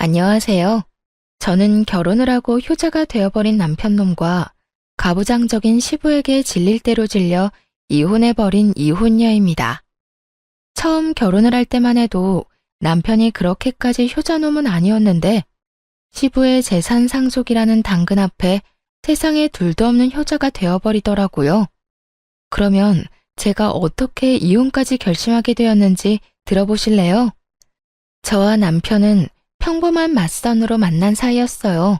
안녕하세요. 저는 결혼을 하고 효자가 되어버린 남편놈과 가부장적인 시부에게 질릴 대로 질려 이혼해버린 이혼녀입니다. 처음 결혼을 할 때만 해도 남편이 그렇게까지 효자놈은 아니었는데 시부의 재산 상속이라는 당근 앞에 세상에 둘도 없는 효자가 되어버리더라고요. 그러면 제가 어떻게 이혼까지 결심하게 되었는지 들어보실래요? 저와 남편은 평범한 맞선으로 만난 사이였어요.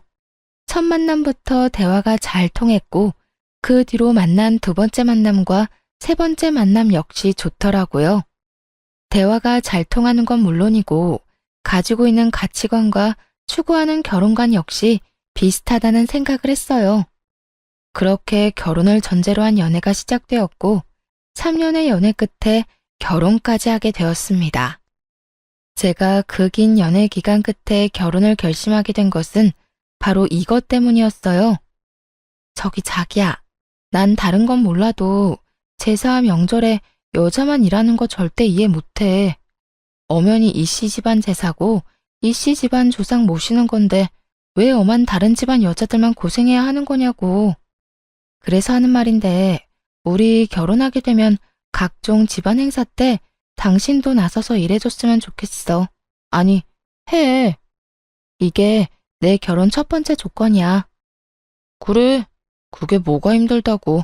첫 만남부터 대화가 잘 통했고 그 뒤로 만난 두 번째 만남과 세 번째 만남 역시 좋더라고요. 대화가 잘 통하는 건 물론이고 가지고 있는 가치관과 추구하는 결혼관 역시 비슷하다는 생각을 했어요. 그렇게 결혼을 전제로 한 연애가 시작되었고 3년의 연애 끝에 결혼까지 하게 되었습니다. 제가 그 긴 연애 기간 끝에 결혼을 결심하게 된 것은 바로 이것 때문이었어요. 저기 자기야, 난 다른 건 몰라도 제사 명절에 여자만 일하는 거 절대 이해 못해. 엄연히 이씨 집안 제사고 이씨 집안 조상 모시는 건데 왜 엄한 다른 집안 여자들만 고생해야 하는 거냐고. 그래서 하는 말인데 우리 결혼하게 되면 각종 집안 행사 때 당신도 나서서 일해줬으면 좋겠어. 아니, 해. 이게 내 결혼 첫 번째 조건이야. 그래, 그게 뭐가 힘들다고.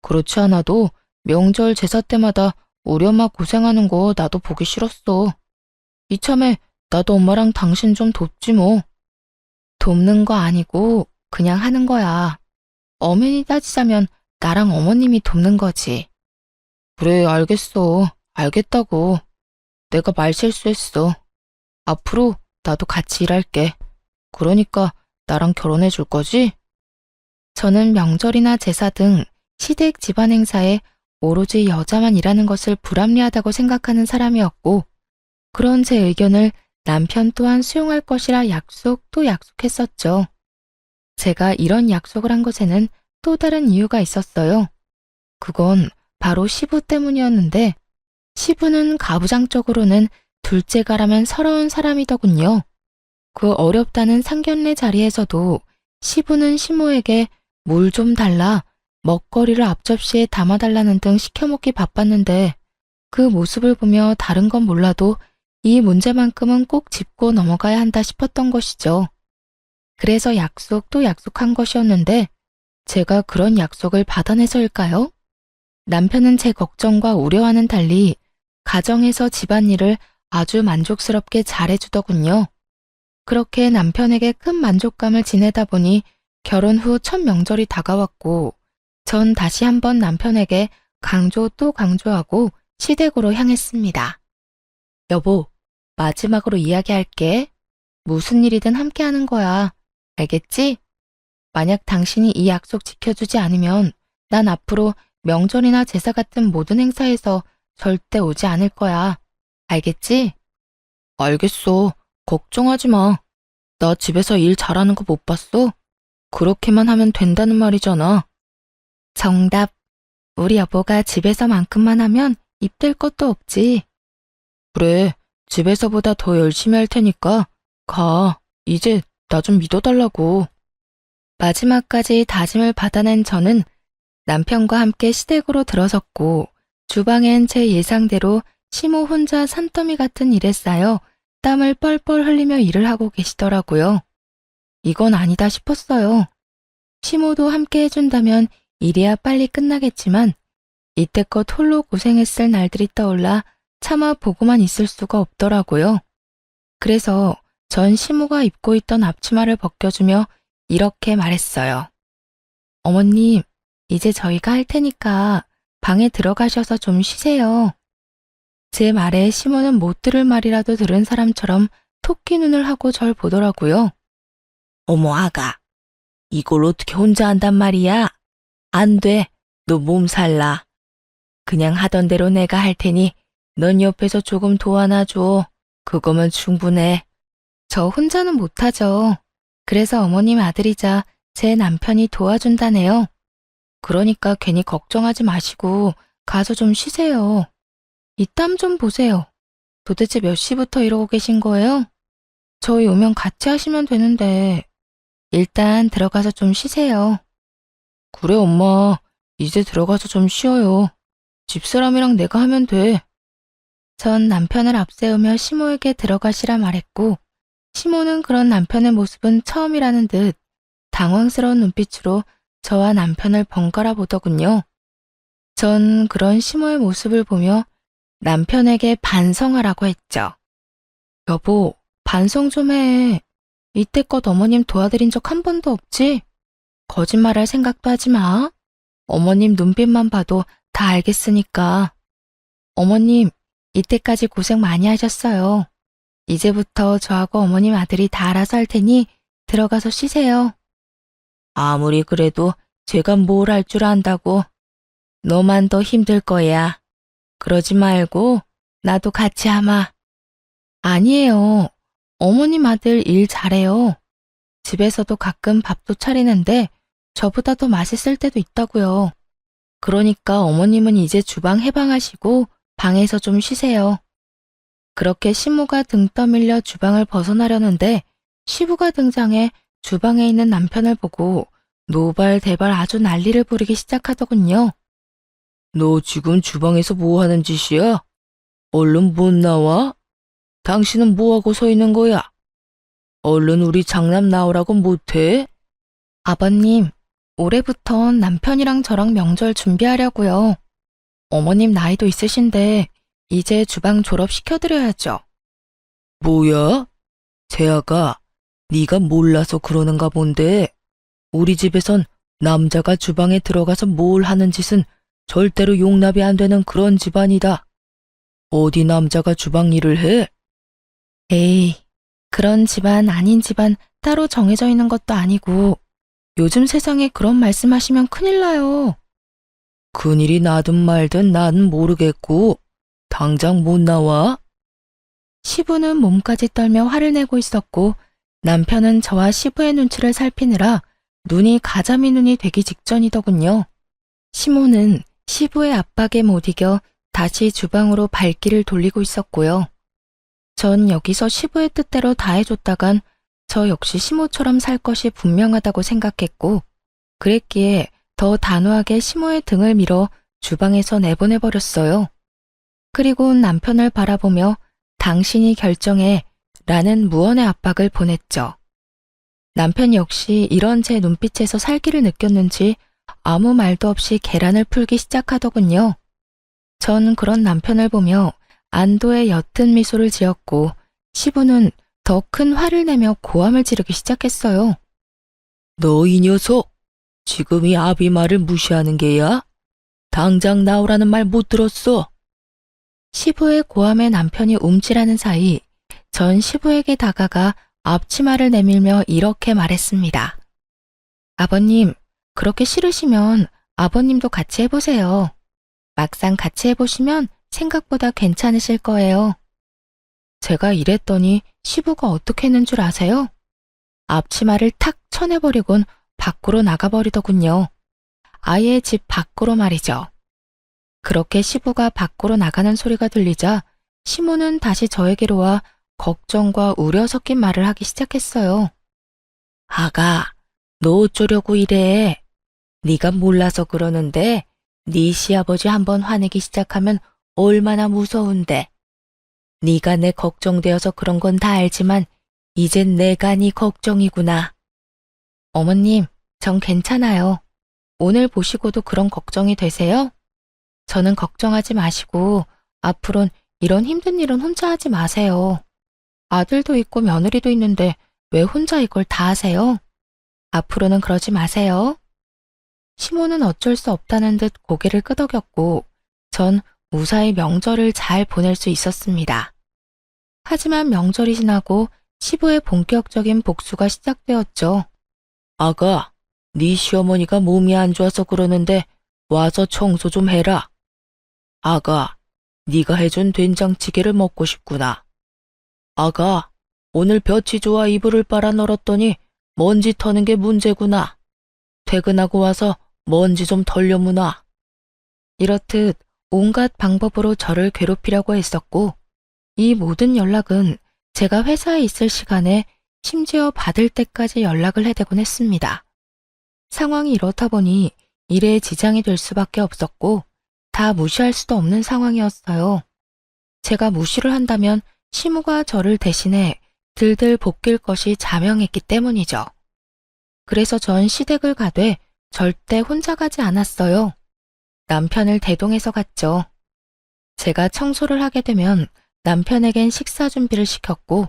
그렇지 않아도 명절 제사 때마다 우리 엄마 고생하는 거 나도 보기 싫었어. 이참에 나도 엄마랑 당신 좀 돕지 뭐. 돕는 거 아니고 그냥 하는 거야. 엄연히 따지자면 나랑 어머님이 돕는 거지. 그래, 알겠어. 알겠다고. 내가 말 실수했어. 앞으로 나도 같이 일할게. 그러니까 나랑 결혼해 줄 거지? 저는 명절이나 제사 등 시댁 집안 행사에 오로지 여자만 일하는 것을 불합리하다고 생각하는 사람이었고, 그런 제 의견을 남편 또한 수용할 것이라 약속도 약속했었죠. 제가 이런 약속을 한 것에는 또 다른 이유가 있었어요. 그건 바로 시부 때문이었는데, 시부는 가부장적으로는 둘째가라면 서러운 사람이더군요. 그 어렵다는 상견례 자리에서도 시부는 시모에게 물 좀 달라, 먹거리를 앞접시에 담아달라는 등 시켜먹기 바빴는데 그 모습을 보며 다른 건 몰라도 이 문제만큼은 꼭 짚고 넘어가야 한다 싶었던 것이죠. 그래서 약속도 약속한 것이었는데 제가 그런 약속을 받아내서일까요? 남편은 제 걱정과 우려와는 달리 가정에서 집안일을 아주 만족스럽게 잘해주더군요. 그렇게 남편에게 큰 만족감을 지내다 보니 결혼 후 첫 명절이 다가왔고 전 다시 한번 남편에게 강조 또 강조하고 시댁으로 향했습니다. 여보, 마지막으로 이야기할게. 무슨 일이든 함께 하는 거야. 알겠지? 만약 당신이 이 약속 지켜주지 않으면 난 앞으로 명절이나 제사 같은 모든 행사에서 절대 오지 않을 거야. 알겠지? 알겠어. 걱정하지 마. 나 집에서 일 잘하는 거 못 봤어? 그렇게만 하면 된다는 말이잖아. 정답. 우리 여보가 집에서만큼만 하면 입댈 것도 없지. 그래, 집에서보다 더 열심히 할 테니까 가. 이제 나 좀 믿어달라고. 마지막까지 다짐을 받아낸 저는 남편과 함께 시댁으로 들어섰고 주방엔 제 예상대로 시모 혼자 산더미 같은 일에 쌓여 땀을 뻘뻘 흘리며 일을 하고 계시더라고요. 이건 아니다 싶었어요. 시모도 함께 해준다면 일이야 빨리 끝나겠지만 이때껏 홀로 고생했을 날들이 떠올라 차마 보고만 있을 수가 없더라고요. 그래서 전 시모가 입고 있던 앞치마를 벗겨주며 이렇게 말했어요. 어머님, 이제 저희가 할 테니까 방에 들어가셔서 좀 쉬세요. 제 말에 시모는 못 들을 말이라도 들은 사람처럼 토끼 눈을 하고 절 보더라고요. 어머 아가, 이걸 어떻게 혼자 한단 말이야? 안 돼, 너 몸살나. 그냥 하던 대로 내가 할 테니 넌 옆에서 조금 도와놔줘. 그거면 충분해. 저 혼자는 못하죠. 그래서 어머님 아들이자 제 남편이 도와준다네요. 그러니까 괜히 걱정하지 마시고 가서 좀 쉬세요. 이 땀 좀 보세요. 도대체 몇 시부터 이러고 계신 거예요? 저희 오면 같이 하시면 되는데 일단 들어가서 좀 쉬세요. 그래, 엄마. 이제 들어가서 좀 쉬어요. 집사람이랑 내가 하면 돼. 전 남편을 앞세우며 시모에게 들어가시라 말했고, 시모는 그런 남편의 모습은 처음이라는 듯 당황스러운 눈빛으로 저와 남편을 번갈아 보더군요. 전 그런 시모의 모습을 보며 남편에게 반성하라고 했죠. 여보, 반성 좀 해. 이때껏 어머님 도와드린 적 한 번도 없지? 거짓말할 생각도 하지 마. 어머님 눈빛만 봐도 다 알겠으니까. 어머님, 이때까지 고생 많이 하셨어요. 이제부터 저하고 어머님 아들이 다 알아서 할 테니 들어가서 쉬세요. 아무리 그래도 제가 뭘 할 줄 안다고. 너만 더 힘들 거야. 그러지 말고 나도 같이 하마. 아니에요. 어머님 아들 일 잘해요. 집에서도 가끔 밥도 차리는데 저보다 더 맛있을 때도 있다고요. 그러니까 어머님은 이제 주방 해방하시고 방에서 좀 쉬세요. 그렇게 시모가 등 떠밀려 주방을 벗어나려는데 시부가 등장해 주방에 있는 남편을 보고 노발대발 아주 난리를 부리기 시작하더군요. 너 지금 주방에서 뭐 하는 짓이야? 얼른 못 나와? 당신은 뭐하고 서 있는 거야? 얼른 우리 장남 나오라고 못해? 아버님, 올해부턴 남편이랑 저랑 명절 준비하려고요. 어머님 나이도 있으신데 이제 주방 졸업시켜드려야죠. 뭐야? 재아가 네가 몰라서 그러는가 본데 우리 집에선 남자가 주방에 들어가서 뭘 하는 짓은 절대로 용납이 안 되는 그런 집안이다. 어디 남자가 주방 일을 해? 에이, 그런 집안 아닌 집안 따로 정해져 있는 것도 아니고 요즘 세상에 그런 말씀하시면 큰일 나요. 큰일이 나든 말든 나는 모르겠고 당장 못 나와? 시부는 몸까지 떨며 화를 내고 있었고 남편은 저와 시부의 눈치를 살피느라 눈이 가자미 눈이 되기 직전이더군요. 시모는 시부의 압박에 못 이겨 다시 주방으로 발길을 돌리고 있었고요. 전 여기서 시부의 뜻대로 다 해줬다간 저 역시 시모처럼 살 것이 분명하다고 생각했고 그랬기에 더 단호하게 시모의 등을 밀어 주방에서 내보내버렸어요. 그리고 남편을 바라보며 당신이 결정해 라는 무언의 압박을 보냈죠. 남편 역시 이런 제 눈빛에서 살기를 느꼈는지 아무 말도 없이 계란을 풀기 시작하더군요. 전 그런 남편을 보며 안도의 옅은 미소를 지었고 시부는 더 큰 화를 내며 고함을 지르기 시작했어요. 너 이 녀석, 지금 이 아비 말을 무시하는 게야? 당장 나오라는 말 못 들었어. 시부의 고함에 남편이 움찔하는 사이 전 시부에게 다가가 앞치마를 내밀며 이렇게 말했습니다. 아버님, 그렇게 싫으시면 아버님도 같이 해보세요. 막상 같이 해보시면 생각보다 괜찮으실 거예요. 제가 이랬더니 시부가 어떻게 했는 줄 아세요? 앞치마를 탁 쳐내버리곤 밖으로 나가버리더군요. 아예 집 밖으로 말이죠. 그렇게 시부가 밖으로 나가는 소리가 들리자 시모는 다시 저에게로 와 걱정과 우려 섞인 말을 하기 시작했어요. 아가, 너 어쩌려고 이래? 네가 몰라서 그러는데 네 시아버지 한번 화내기 시작하면 얼마나 무서운데. 네가 내 걱정되어서 그런 건 다 알지만 이젠 내가 네 걱정이구나. 어머님, 전 괜찮아요. 오늘 보시고도 그런 걱정이 되세요? 저는 걱정하지 마시고 앞으론 이런 힘든 일은 혼자 하지 마세요. 아들도 있고 며느리도 있는데 왜 혼자 이걸 다 하세요? 앞으로는 그러지 마세요. 시모는 어쩔 수 없다는 듯 고개를 끄덕였고 전 무사히 명절을 잘 보낼 수 있었습니다. 하지만 명절이 지나고 시부의 본격적인 복수가 시작되었죠. 아가, 네 시어머니가 몸이 안 좋아서 그러는데 와서 청소 좀 해라. 아가, 네가 해준 된장찌개를 먹고 싶구나. 아가, 오늘 볕이 좋아 이불을 빨아 널었더니 먼지 터는 게 문제구나. 퇴근하고 와서 먼지 좀 털려무나. 이렇듯 온갖 방법으로 저를 괴롭히려고 했었고 이 모든 연락은 제가 회사에 있을 시간에 심지어 받을 때까지 연락을 해대곤 했습니다. 상황이 이렇다 보니 일에 지장이 될 수밖에 없었고 다 무시할 수도 없는 상황이었어요. 제가 무시를 한다면 시무가 저를 대신해 들들 볶일 것이 자명했기 때문이죠. 그래서 전 시댁을 가되 절대 혼자 가지 않았어요. 남편을 대동해서 갔죠. 제가 청소를 하게 되면 남편에겐 식사 준비를 시켰고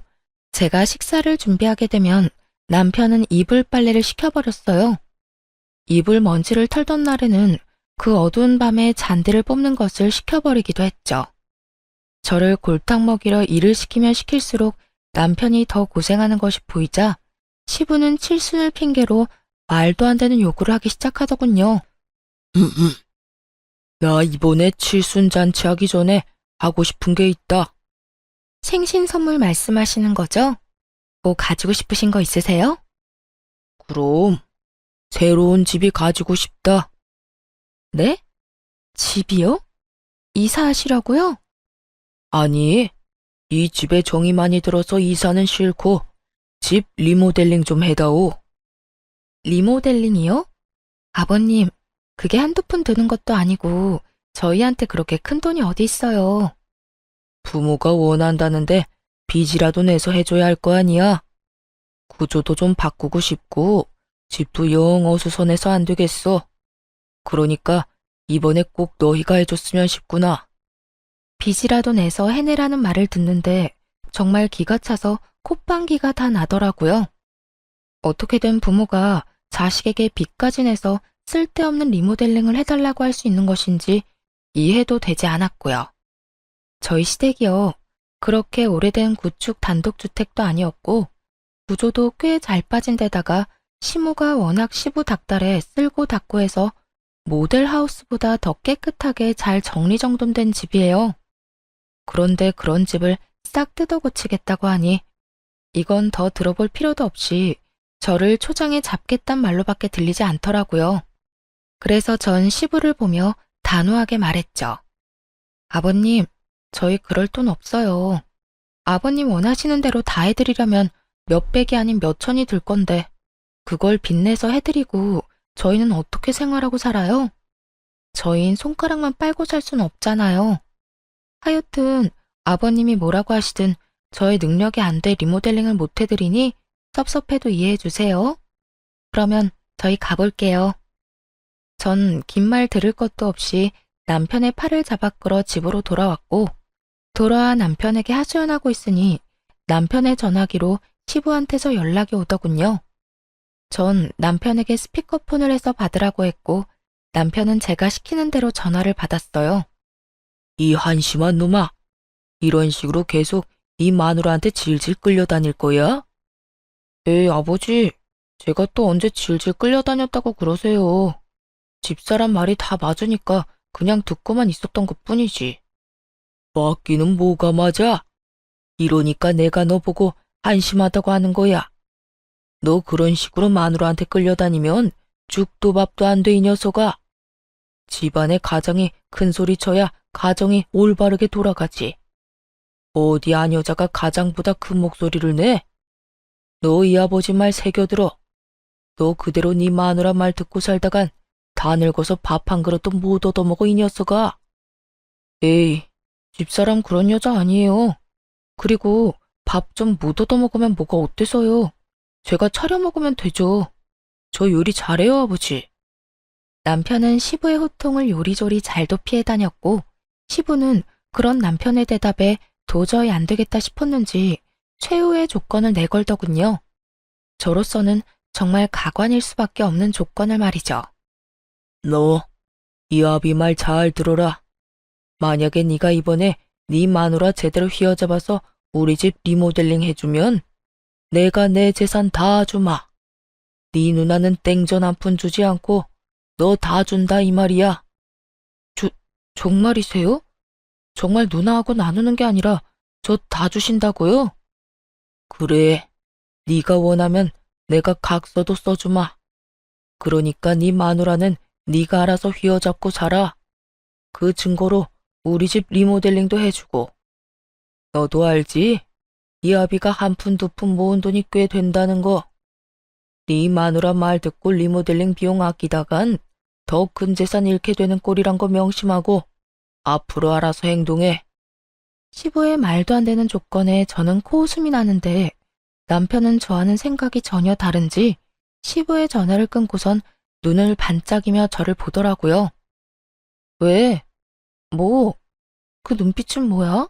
제가 식사를 준비하게 되면 남편은 이불 빨래를 시켜버렸어요. 이불 먼지를 털던 날에는 그 어두운 밤에 잔디를 뽑는 것을 시켜버리기도 했죠. 저를 골탕 먹이려 일을 시키면 시킬수록 남편이 더 고생하는 것이 보이자 시부는 칠순을 핑계로 말도 안 되는 요구를 하기 시작하더군요. 나 이번에 칠순 잔치하기 전에 하고 싶은 게 있다. 생신 선물 말씀하시는 거죠? 뭐 가지고 싶으신 거 있으세요? 그럼 새로운 집이 가지고 싶다. 네? 집이요? 이사하시려고요? 아니, 이 집에 정이 많이 들어서 이사는 싫고 집 리모델링 좀 해다오. 리모델링이요? 아버님, 그게 한두 푼 드는 것도 아니고 저희한테 그렇게 큰 돈이 어디 있어요. 부모가 원한다는데 빚이라도 내서 해줘야 할 거 아니야. 구조도 좀 바꾸고 싶고 집도 영 어수선해서 안 되겠어. 그러니까 이번에 꼭 너희가 해줬으면 싶구나. 빚이라도 내서 해내라는 말을 듣는데 정말 기가 차서 콧방귀가 다 나더라고요. 어떻게든 부모가 자식에게 빚까지 내서 쓸데없는 리모델링을 해달라고 할 수 있는 것인지 이해도 되지 않았고요. 저희 시댁이요. 그렇게 오래된 구축 단독주택도 아니었고 구조도 꽤 잘 빠진 데다가 시무가 워낙 시부 닥달에 쓸고 닦고 해서 모델하우스보다 더 깨끗하게 잘 정리정돈된 집이에요. 그런데 그런 집을 싹 뜯어 고치겠다고 하니 이건 더 들어볼 필요도 없이 저를 초장에 잡겠단 말로밖에 들리지 않더라고요. 그래서 전 시부를 보며 단호하게 말했죠. 아버님, 저희 그럴 돈 없어요. 아버님 원하시는 대로 다 해드리려면 몇백이 아닌 몇천이 들 건데 그걸 빚내서 해드리고 저희는 어떻게 생활하고 살아요? 저희는 손가락만 빨고 살 수는 없잖아요. 하여튼 아버님이 뭐라고 하시든 저의 능력이 안 돼 리모델링을 못 해드리니 섭섭해도 이해해 주세요. 그러면 저희 가볼게요. 전 긴 말 들을 것도 없이 남편의 팔을 잡아 끌어 집으로 돌아왔고 돌아와 남편에게 하소연하고 있으니 남편의 전화기로 시부한테서 연락이 오더군요. 전 남편에게 스피커폰을 해서 받으라고 했고 남편은 제가 시키는 대로 전화를 받았어요. 이 한심한 놈아, 이런 식으로 계속 이 마누라한테 질질 끌려다닐 거야? 에이, 아버지, 제가 또 언제 질질 끌려다녔다고 그러세요. 집사람 말이 다 맞으니까 그냥 듣고만 있었던 것뿐이지. 맞기는 뭐가 맞아? 이러니까 내가 너 보고 한심하다고 하는 거야. 너 그런 식으로 마누라한테 끌려다니면 죽도 밥도 안 돼, 이 녀석아. 집안의 가장이 큰 소리 쳐야 가정이 올바르게 돌아가지. 어디 안 여자가 가장보다 큰 목소리를 내? 너 이 아버지 말 새겨들어. 너 그대로 네 마누라 말 듣고 살다간 다 늙어서 밥 한 그릇도 못 얻어먹어, 이 녀석아. 에이, 집사람 그런 여자 아니에요. 그리고 밥 좀 못 얻어먹으면 뭐가 어때서요? 제가 차려 먹으면 되죠. 저 요리 잘해요, 아버지. 남편은 시부의 호통을 요리조리 잘도 피해 다녔고 시부는 그런 남편의 대답에 도저히 안 되겠다 싶었는지 최후의 조건을 내걸더군요. 저로서는 정말 가관일 수밖에 없는 조건을 말이죠. 너, 이 아비 말 잘 들어라. 만약에 네가 이번에 네 마누라 제대로 휘어잡아서 우리 집 리모델링 해주면 내가 내 재산 다 주마. 네 누나는 땡전 한 푼 주지 않고 너 다 준다 이 말이야. 정말이세요? 정말 누나하고 나누는 게 아니라 저 다 주신다고요? 그래, 네가 원하면 내가 각서도 써주마. 그러니까 네 마누라는 네가 알아서 휘어잡고 살아. 그 증거로 우리 집 리모델링도 해주고. 너도 알지? 이 아비가 한 푼 두 푼 모은 돈이 꽤 된다는 거. 네 마누라 말 듣고 리모델링 비용 아끼다간 더 큰 재산 잃게 되는 꼴이란 거 명심하고 앞으로 알아서 행동해. 시부의 말도 안 되는 조건에 저는 코웃음이 나는데 남편은 저와는 생각이 전혀 다른지 시부의 전화를 끊고선 눈을 반짝이며 저를 보더라고요. 왜? 뭐? 그 눈빛은 뭐야?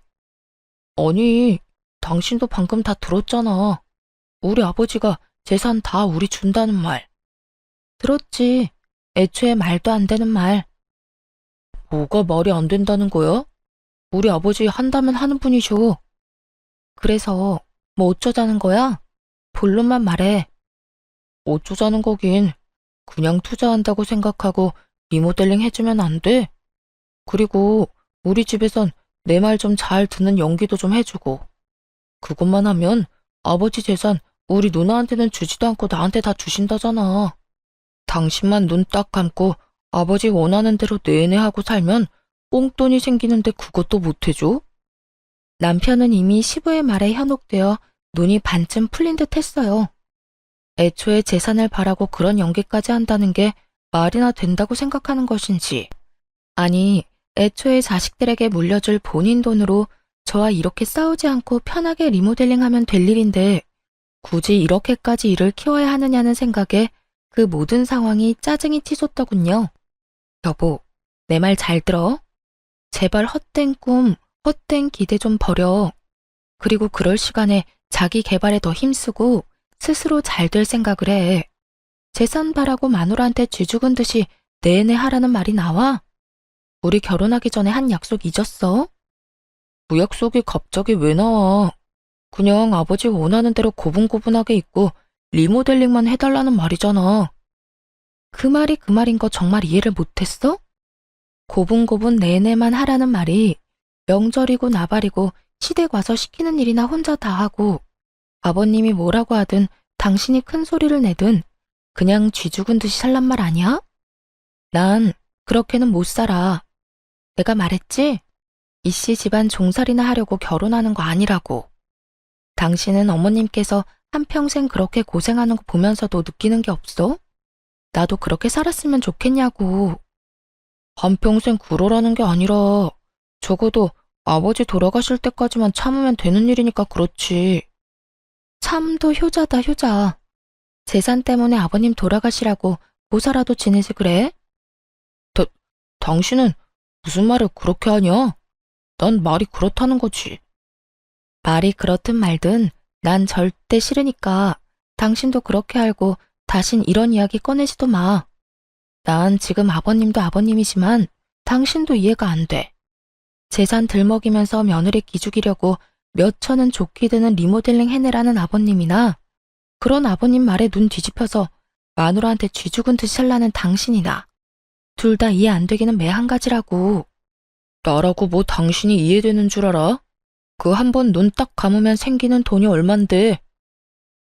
아니, 당신도 방금 다 들었잖아. 우리 아버지가 재산 다 우리 준다는 말. 들었지. 애초에 말도 안 되는 말. 뭐가 말이 안 된다는 거야? 우리 아버지 한다면 하는 분이셔. 그래서 뭐 어쩌자는 거야? 본론만 말해. 어쩌자는 거긴. 그냥 투자한다고 생각하고 리모델링 해주면 안 돼? 그리고 우리 집에선 내 말 좀 잘 듣는 연기도 좀 해주고. 그것만 하면 아버지 재산 우리 누나한테는 주지도 않고 나한테 다 주신다잖아. 당신만 눈 딱 감고 아버지 원하는 대로 내내 하고 살면 뽕돈이 생기는데 그것도 못 해줘? 남편은 이미 시부의 말에 현혹되어 눈이 반쯤 풀린 듯 했어요. 애초에 재산을 바라고 그런 연기까지 한다는 게 말이나 된다고 생각하는 것인지. 아니, 애초에 자식들에게 물려줄 본인 돈으로 저와 이렇게 싸우지 않고 편하게 리모델링하면 될 일인데 굳이 이렇게까지 일을 키워야 하느냐는 생각에 그 모든 상황이 짜증이 치솟더군요. 여보, 내 말 잘 들어. 제발 헛된 꿈, 헛된 기대 좀 버려. 그리고 그럴 시간에 자기 개발에 더 힘쓰고 스스로 잘 될 생각을 해. 재산 바라고 마누라한테 쥐죽은 듯이 내내 하라는 말이 나와? 우리 결혼하기 전에 한 약속 잊었어? 그 약속이 갑자기 왜 나와? 그냥 아버지 원하는 대로 고분고분하게 있고 리모델링만 해달라는 말이잖아. 그 말이 그 말인 거 정말 이해를 못했어? 고분고분 내내만 하라는 말이 명절이고 나발이고 시댁 와서 시키는 일이나 혼자 다 하고 아버님이 뭐라고 하든 당신이 큰 소리를 내든 그냥 쥐죽은 듯이 살란 말 아니야? 난 그렇게는 못 살아. 내가 말했지? 이씨 집안 종살이나 하려고 결혼하는 거 아니라고. 당신은 어머님께서 한평생 그렇게 고생하는 거 보면서도 느끼는 게 없어? 나도 그렇게 살았으면 좋겠냐고. 한평생 그러라는 게 아니라 적어도 아버지 돌아가실 때까지만 참으면 되는 일이니까 그렇지. 참도 효자다 효자. 재산 때문에 아버님 돌아가시라고 고사라도 지내지 그래? 당신은 무슨 말을 그렇게 하냐? 난 말이 그렇다는 거지. 말이 그렇든 말든 난 절대 싫으니까 당신도 그렇게 알고 다신 이런 이야기 꺼내지도 마. 난 지금 아버님도 아버님이지만 당신도 이해가 안 돼. 재산 들먹이면서 며느리 기죽이려고 몇 천은 좋게 드는 리모델링 해내라는 아버님이나 그런 아버님 말에 눈 뒤집혀서 마누라한테 쥐죽은 듯이 살라는 당신이나 둘 다 이해 안 되기는 매 한 가지라고. 나라고 뭐 당신이 이해되는 줄 알아? 그 한 번 눈 딱 감으면 생기는 돈이 얼만데.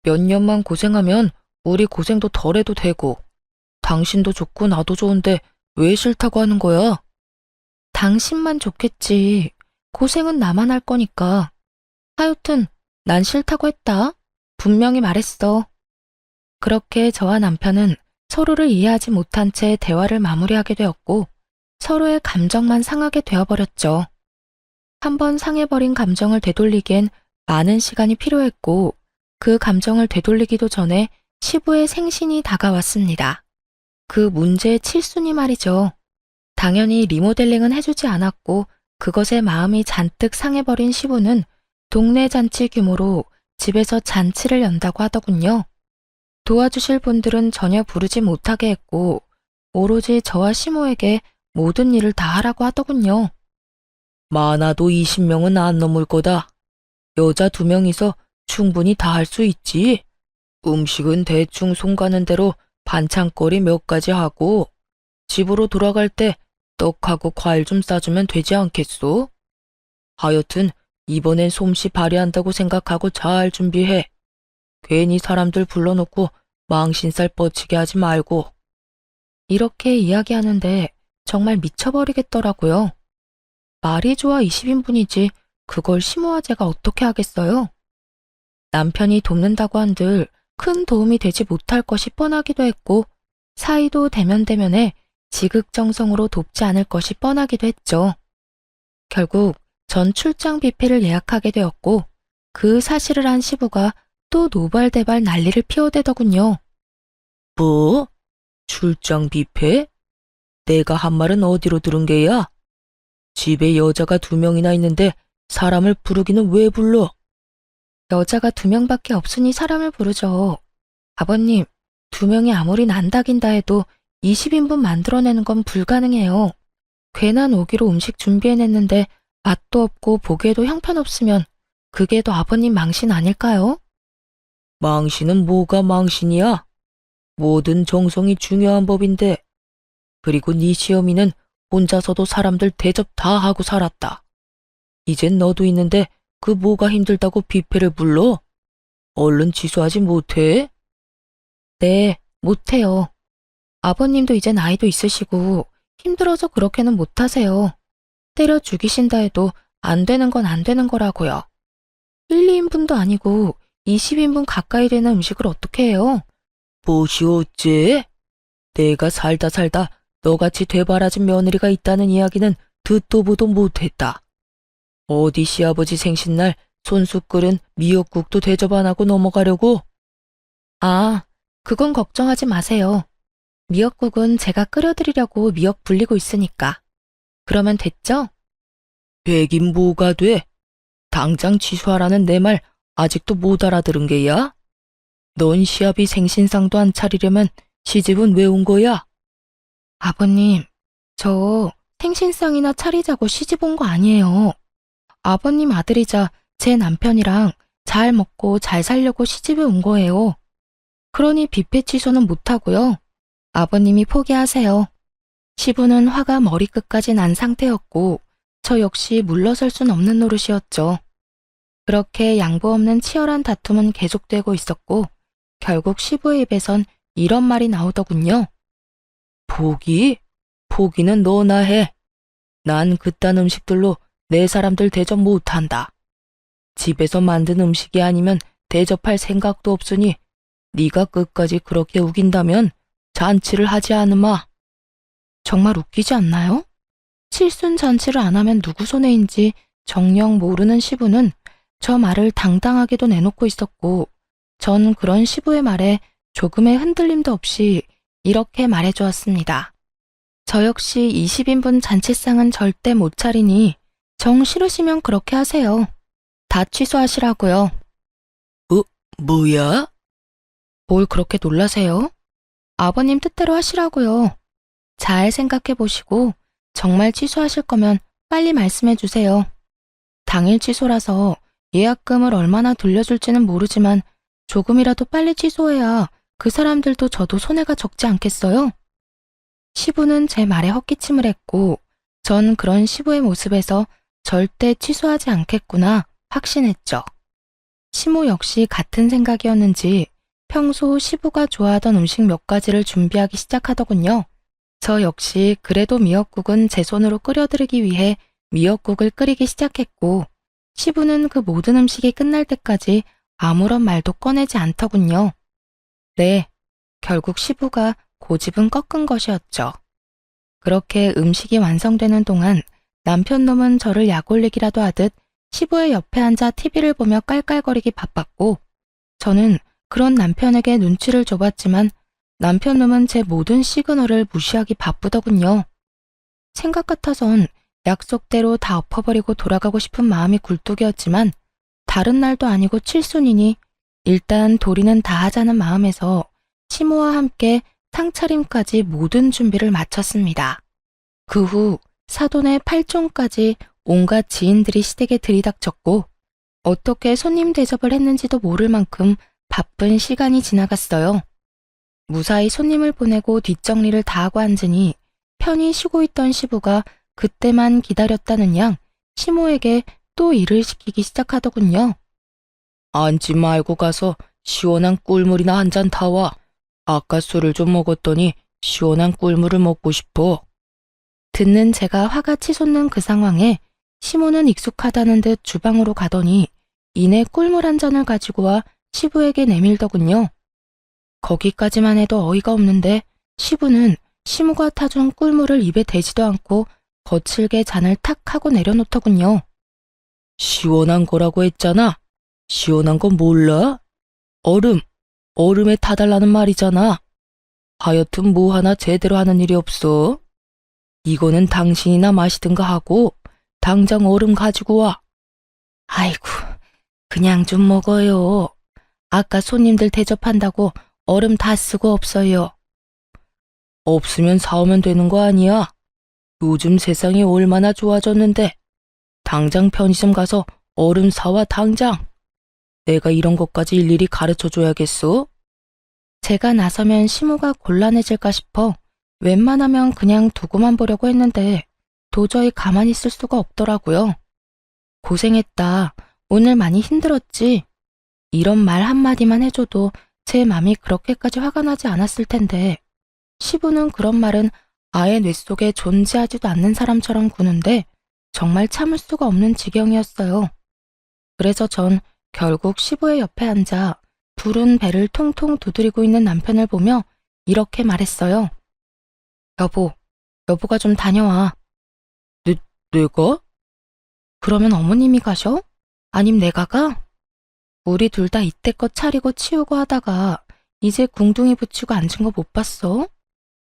몇 년만 고생하면 우리 고생도 덜 해도 되고 당신도 좋고 나도 좋은데 왜 싫다고 하는 거야? 당신만 좋겠지. 고생은 나만 할 거니까. 하여튼 난 싫다고 했다. 분명히 말했어. 그렇게 저와 남편은 서로를 이해하지 못한 채 대화를 마무리하게 되었고 서로의 감정만 상하게 되어버렸죠. 한번 상해버린 감정을 되돌리기엔 많은 시간이 필요했고 그 감정을 되돌리기도 전에 시부의 생신이 다가왔습니다. 그 문제의 칠순이 말이죠. 당연히 리모델링은 해주지 않았고 그것에 마음이 잔뜩 상해버린 시부는 동네 잔치 규모로 집에서 잔치를 연다고 하더군요. 도와주실 분들은 전혀 부르지 못하게 했고 오로지 저와 시모에게 모든 일을 다 하라고 하더군요. 많아도 20명은 안 넘을 거다. 여자 2명이서 충분히 다 할 수 있지. 음식은 대충 손 가는 대로 반찬거리 몇 가지 하고 집으로 돌아갈 때 떡하고 과일 좀 싸주면 되지 않겠소? 하여튼 이번엔 솜씨 발휘한다고 생각하고 잘 준비해. 괜히 사람들 불러놓고 망신살 뻗치게 하지 말고. 이렇게 이야기하는데 정말 미쳐버리겠더라고요. 말이 좋아 20인분이지 그걸 시모와 제가 어떻게 하겠어요? 남편이 돕는다고 한들 큰 도움이 되지 못할 것이 뻔하기도 했고, 사이도 대면대면에 지극정성으로 돕지 않을 것이 뻔하기도 했죠. 결국 전 출장 뷔페를 예약하게 되었고, 그 사실을 안 시부가 또 노발대발 난리를 피워대더군요. 뭐? 출장 뷔페? 내가 한 말은 어디로 들은 게야? 집에 여자가 2명이나 있는데 사람을 부르기는 왜 불러? 여자가 2명밖에 없으니 사람을 부르죠. 아버님, 2명이 아무리 난다긴다 해도 20인분 만들어내는 건 불가능해요. 괜한 오기로 음식 준비해냈는데 맛도 없고 보기에도 형편없으면 그게 더 아버님 망신 아닐까요? 망신은 뭐가 망신이야? 모든 정성이 중요한 법인데. 그리고 네 시어미는 혼자서도 사람들 대접 다 하고 살았다. 이젠 너도 있는데 그 뭐가 힘들다고 뷔페를 불러? 얼른 취소하지 못해? 네, 못해요. 아버님도 이제 나이도 있으시고 힘들어서 그렇게는 못하세요. 때려 죽이신다 해도 안 되는 건 안 되는 거라고요. 1, 2인분도 아니고 20인분 가까이 되는 음식을 어떻게 해요? 무엇이 어째? 내가 살다 너같이 되바라진 며느리가 있다는 이야기는 듣도 보도 못했다. 어디 시아버지 생신날 손수 끓은 미역국도 대접 안 하고 넘어가려고? 아, 그건 걱정하지 마세요. 미역국은 제가 끓여드리려고 미역 불리고 있으니까. 그러면 됐죠? 되긴 뭐가 돼? 당장 취소하라는 내 말 아직도 못 알아들은 게야? 넌 시아비 생신상도 안 차리려면 시집은 왜 온 거야? 아버님, 저 생신상이나 차리자고 시집 온 거 아니에요. 아버님 아들이자 제 남편이랑 잘 먹고 잘 살려고 시집에 온 거예요. 그러니 뷔페 취소는 못하고요. 아버님이 포기하세요. 시부는 화가 머리끝까지 난 상태였고 저 역시 물러설 순 없는 노릇이었죠. 그렇게 양보 없는 치열한 다툼은 계속되고 있었고 결국 시부의 입에선 이런 말이 나오더군요. 포기? 포기는 너나 해. 난 그딴 음식들로 내 사람들 대접 못한다. 집에서 만든 음식이 아니면 대접할 생각도 없으니 네가 끝까지 그렇게 우긴다면 잔치를 하지 않으마. 정말 웃기지 않나요? 칠순 잔치를 안 하면 누구 손해인지 정녕 모르는 시부는 저 말을 당당하게도 내놓고 있었고 전 그런 시부의 말에 조금의 흔들림도 없이 이렇게 말해주었습니다. 저 역시 20인분 잔치상은 절대 못 차리니 정 싫으시면 그렇게 하세요. 다 취소하시라고요. 뭐야? 뭘 그렇게 놀라세요? 아버님 뜻대로 하시라고요. 잘 생각해 보시고 정말 취소하실 거면 빨리 말씀해 주세요. 당일 취소라서 예약금을 얼마나 돌려줄지는 모르지만 조금이라도 빨리 취소해야 그 사람들도 저도 손해가 적지 않겠어요? 시부는 제 말에 헛기침을 했고 전 그런 시부의 모습에서 절대 취소하지 않겠구나 확신했죠. 시모 역시 같은 생각이었는지 평소 시부가 좋아하던 음식 몇 가지를 준비하기 시작하더군요. 저 역시 그래도 미역국은 제 손으로 끓여드리기 위해 미역국을 끓이기 시작했고 시부는 그 모든 음식이 끝날 때까지 아무런 말도 꺼내지 않더군요. 네, 결국 시부가 고집은 꺾은 것이었죠. 그렇게 음식이 완성되는 동안 남편 놈은 저를 약올리기라도 하듯 시부의 옆에 앉아 TV를 보며 깔깔거리기 바빴고 저는 그런 남편에게 눈치를 줘봤지만 남편 놈은 제 모든 시그널을 무시하기 바쁘더군요. 생각 같아선 약속대로 다 엎어버리고 돌아가고 싶은 마음이 굴뚝이었지만 다른 날도 아니고 칠순이니 일단 도리는 다 하자는 마음에서 시모와 함께 상차림까지 모든 준비를 마쳤습니다. 그 후 사돈의 팔종까지 온갖 지인들이 시댁에 들이닥쳤고 어떻게 손님 대접을 했는지도 모를 만큼 바쁜 시간이 지나갔어요. 무사히 손님을 보내고 뒷정리를 다 하고 앉으니 편히 쉬고 있던 시부가 그때만 기다렸다는 양 시모에게 또 일을 시키기 시작하더군요. 앉지 말고 가서 시원한 꿀물이나 한 잔 타와. 아까 술을 좀 먹었더니 시원한 꿀물을 먹고 싶어. 듣는 제가 화가 치솟는 그 상황에 시모는 익숙하다는 듯 주방으로 가더니 이내 꿀물 한 잔을 가지고 와 시부에게 내밀더군요. 거기까지만 해도 어이가 없는데 시부는 시무가 타준 꿀물을 입에 대지도 않고 거칠게 잔을 탁 하고 내려놓더군요. 시원한 거라고 했잖아. 시원한 건 몰라? 얼음에 타달라는 말이잖아. 하여튼 뭐 하나 제대로 하는 일이 없어. 이거는 당신이나 마시든가 하고 당장 얼음 가지고 와. 아이고, 그냥 좀 먹어요. 아까 손님들 대접한다고 얼음 다 쓰고 없어요. 없으면 사오면 되는 거 아니야? 요즘 세상이 얼마나 좋아졌는데. 당장 편의점 가서 얼음 사와 당장. 내가 이런 것까지 일일이 가르쳐 줘야겠어? 제가 나서면 시무가 곤란해질까 싶어 웬만하면 그냥 두고만 보려고 했는데 도저히 가만히 있을 수가 없더라고요. 고생했다. 오늘 많이 힘들었지. 이런 말 한마디만 해줘도 제 맘이 그렇게까지 화가 나지 않았을 텐데 시부는 그런 말은 아예 뇌 속에 존재하지도 않는 사람처럼 구는데 정말 참을 수가 없는 지경이었어요. 그래서 전 결국 시부의 옆에 앉아 부른 배를 통통 두드리고 있는 남편을 보며 이렇게 말했어요. 여보가 좀 다녀와. 내가? 그러면 어머님이 가셔? 아님 내가 가? 우리 둘 다 이때껏 차리고 치우고 하다가 이제 궁둥이 붙이고 앉은 거 못 봤어?